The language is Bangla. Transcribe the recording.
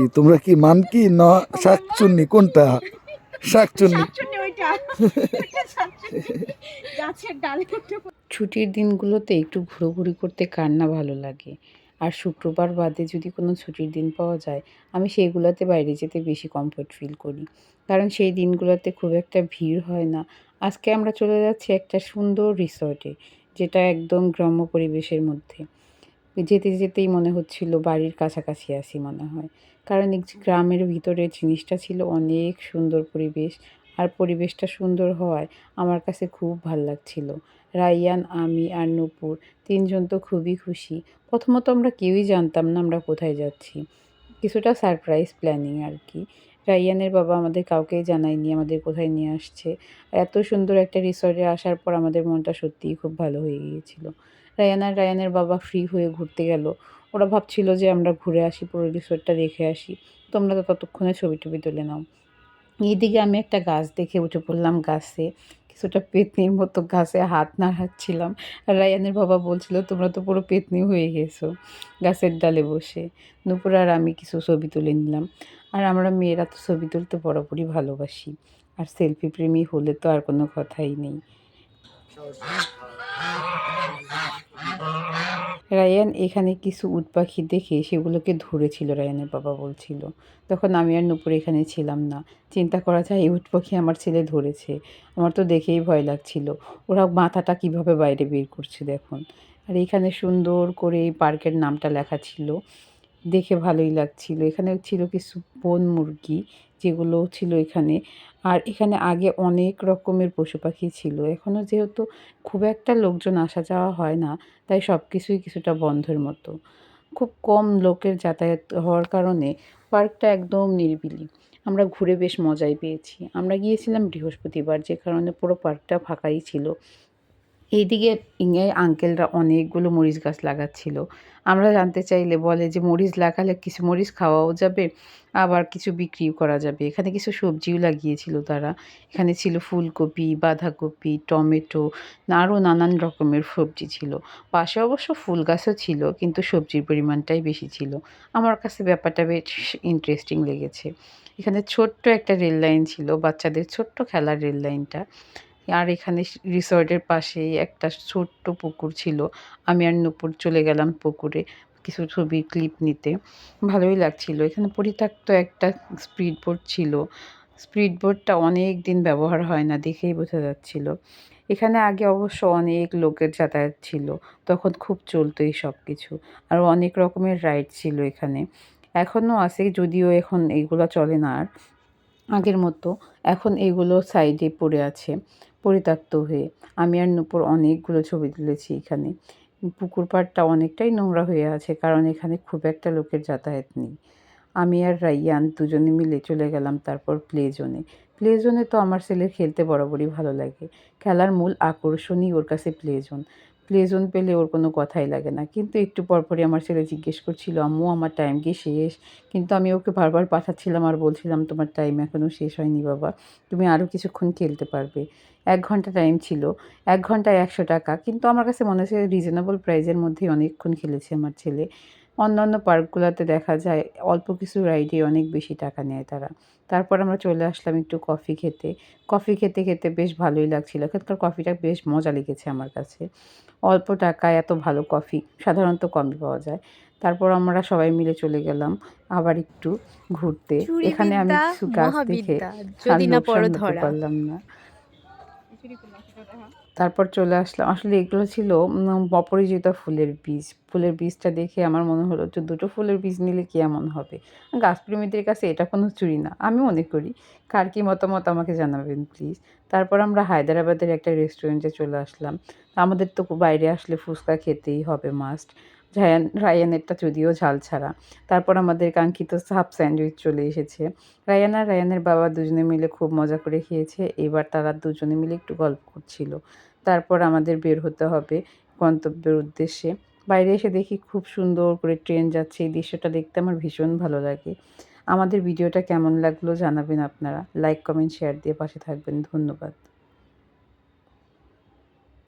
কি তোমরা কি মানকি না শাকচুন্নি কোনটা? শাকচুন্নি। ছুটির দিনগুলোতে একটু ঘোরাঘুরি করতে কার না ভালো লাগে। আর শুক্রবার বাদে যদি কোনো ছুটির দিন পাওয়া যায়, আমি সেইগুলোতে বাইরে যেতে বেশি কমফোর্ট ফিল করি। কারণ সেই দিনগুলোতে খুব একটা ভিড় হয় না। আজকে আমরা চলে যাচ্ছি একটা সুন্দর রিসর্টে, যেটা একদম গ্রাম্য পরিবেশের মধ্যে। যেতে যেতেই মনে হচ্ছিল বাড়ির কাছাকাছি আছি মনে হয়। কারণ এই যে গ্রামের ভিতরে জিনিসটা ছিল অনেক সুন্দর পরিবেশ। আর পরিবেশটা সুন্দর হওয়ায় আমার কাছে খুব ভাল লাগছিল। রাইয়ান, আমি আর নূপুর ৩ জন তো খুবই খুশি। প্রথমত আমরা কেউই জানতাম না আমরা কোথায় যাচ্ছি। কিছুটা সারপ্রাইজ প্ল্যানিং আর কি। রাইয়ানের বাবা আমাদের কাউকেই জানায়নি আমাদের কোথায় নিয়ে আসছে। এত সুন্দর একটা রিসর্টে আসার পর আমাদের মনটা সত্যিই খুব ভালো হয়ে গিয়েছিল। রায়ান আর রায়ানের বাবা ফ্রি হয়ে ঘুরতে গেল। ওরা ভাবছিল যে আমরা ঘুরে আসি, পুরো রিসোর্টটা দেখে আসি। তোমরা তো ততক্ষণে ছবি-টবি তুলে নাও। এইদিকে আমি একটা গাছ দেখে উঠে পড়লাম গাছে। কিছুটা পেত্নির মতো গাছে হাত নাড়াচ্ছিলাম। আর রায়ানের বাবা বলছিল, "তোমরা তো পুরো পেত্নী হয়ে গেছো গাছের ডালে বসে।" নূপুর আর আমি কিছু ছবি তুলে নিলাম। আর আমরা মেয়েরা তো ছবি তুলতে বরাবরই ভালোবাসি। আর সেলফি প্রেমী হলে তো আর কোনো কথাই নেই। রায়ান এখানে কিছু উট পাখি দেখে সেগুলোকে ধরেছিল, রায়ানের বাবা বলছিল। তখন আমি আর নূপুর এখানে ছিলাম না। চিন্তা করা যায় এই উট পাখি আমার ছেলে ধরেছে। আমার তো দেখেই ভয় লাগছিল। ওরা মাথাটা কিভাবে বাইরে বের করছে দেখুন। আর এখানে সুন্দর করে এই পার্কের নামটা লেখা ছিল। দেখে ভালোই লাগছিল। এখানে ছিল কিছু বন মুরগি, যেগুলো ছিল এখানে। আর এখানে আগে অনেক রকমের পশু পাখি ছিল। এখনও যেহেতু খুব একটা লোকজন আসা যাওয়া হয় না, তাই সব কিছুই কিছুটা বন্ধের মতো। খুব কম লোকের যাতায়াত হওয়ার কারণে পার্কটা একদম নিরিবিলি। আমরা ঘুরে বেশ মজাই পেয়েছি। আমরা গিয়েছিলাম বৃহস্পতিবার, যে কারণে পুরো পার্কটা ফাঁকাই ছিল। এইদিকে আঙ্কেলরা অনেকগুলো মরিচ গাছ লাগাচ্ছিল। আমরা জানতে চাইলে বলে যে মরিচ লাগালে কিছু মরিচ খাওয়াও যাবে, আবার কিছু বিক্রিও করা যাবে। এখানে কিছু সবজিও লাগিয়েছিল তারা। এখানে ছিল ফুলকপি, বাঁধাকপি, টমেটো, আরও নানান রকমের সবজি ছিল। পাশে অবশ্য ফুল গাছও ছিল, কিন্তু সবজির পরিমাণটাই বেশি ছিল। আমার কাছে ব্যাপারটা বেশ ইন্টারেস্টিং লেগেছে। এখানে ছোট্ট একটা রেল লাইন ছিল, বাচ্চাদের ছোট্ট খেলার রেল লাইনটা। আর এখানে রিসর্টের পাশেই একটা ছোট্ট পুকুর ছিল। আমি আর নূপুর চলে গেলাম পুকুরে কিছু ছবির ক্লিপ নিতে। ভালোই লাগছিল। এখানে পরিত্যক্ত একটা স্পিড বোট ছিল। স্পিড বোটটা অনেক দিন ব্যবহার হয় না, দেখেই বোঝা যাচ্ছিল। এখানে আগে অবশ্য অনেক লোকের যাতায়াত ছিল। তখন খুব চলত এই সব কিছু। আর অনেক রকমের রাইড ছিল এখানে। এখনও আছে, যদিও এখন এইগুলা চলে না আর আগের মতো। এখন এগুলো সাইডে পড়ে আছে পরিত্যক্ত হয়ে। আমি আর নূপুর অনেকগুলো ছবি তুলেছি এখানে। পুকুর পাড়টা অনেকটাই নোংরা হয়ে আছে, কারণ এখানে খুব একটা লোকের যাতায়াত নেই। আমি আর রাইয়ান দুজনে মিলে চলে গেলাম তারপর প্লে জোনে। প্লে জোনে তো আমার ছেলের খেলতে বরাবরই ভালো লাগে। খেলার মূল আকর্ষণই ওর কাছে প্লে জোন। প্লে জোন পেলে ওর কোনো কথাই লাগে না। কিন্তু একটু পরপরই আমার ছেলে জিজ্ঞেস করছিল, "আম্মু আমার টাইম কি শেষ?" কিন্তু আমি ওকে বারবার পাঠাচ্ছিলাম আর বলছিলাম, "তোমার টাইম এখনও শেষ হয়নি বাবা। তুমি আরও কিছুক্ষণ খেলতে পারবে।" ১ ঘন্টা টাইম ছিল। ১ ঘন্টায় ৳১০০। কিন্তু আমার কাছে মনে হচ্ছে রিজনেবল প্রাইসের মধ্যেই অনেকক্ষণ খেলেছে আমার ছেলে। অন্যান্য পার্কগুলাতে দেখা যায় অল্প কিছু রাইডে অনেক বেশি টাকা নেয় তারা। তারপর আমরা চলে আসলাম একটু কফি খেতে। কফি খেতে, খেতে বেশ ভালোই লাগছিল। এখানকার কফিটা বেশ মজা লেগেছে আমার কাছে। অল্প টাকায় এত ভালো কফি সাধারণত কমই পাওয়া যায়। তারপর আমরা সবাই মিলে চলে গেলাম আবার একটু ঘুরতে। এখানে আমি চুরিবিদ্যা কিছু গাছ দেখে মহাবিদ্যা আর যদি না লোভ পড়ো সামলাতে ধরা। পারলাম না। তারপর চলে আসলাম। আসলে এগুলো ছিল অপরাজিতা ফুলের বীজ। ফুলের বীজটা দেখে আমার মনে হলো যে ২ টো ফুলের বীজ নিলে কি এমন হবে? গাছপ্রেমীদের কাছে এটা কোনো চুরি না। আমি মনে করি। কার কি মতামত আমাকে জানাবেন প্লিজ। তারপর আমরা হায়দ্রাবাদের একটা রেস্টুরেন্টে চলে আসলাম। আমাদের তো বাইরে আসলে ফুচকা খেতেই হবে মাস্ট। রায়ানেরটা যদিও ঝাল ছাড়া। তারপর আমাদের কাঙ্ক্ষিত হাফ স্যান্ডউইচ চলে এসেছে। রায়ান আর রায়ানের বাবা দুজনে মিলে খুব মজা করে খেয়েছে। এবার তারা দুজনে মিলে একটু গল্প করছিল। তারপর আমাদের বের হতে হবে গন্তব্যের উদ্দেশ্যে। বাইরে এসে দেখি খুব সুন্দর করে ট্রেন যাচ্ছে। এই দৃশ্যটা দেখতে আমার ভীষণ ভালো লাগে। আমাদের ভিডিওটা কেমন লাগলো জানাবেন আপনারা। লাইক, কমেন্ট, শেয়ার দিয়ে পাশে থাকবেন। ধন্যবাদ।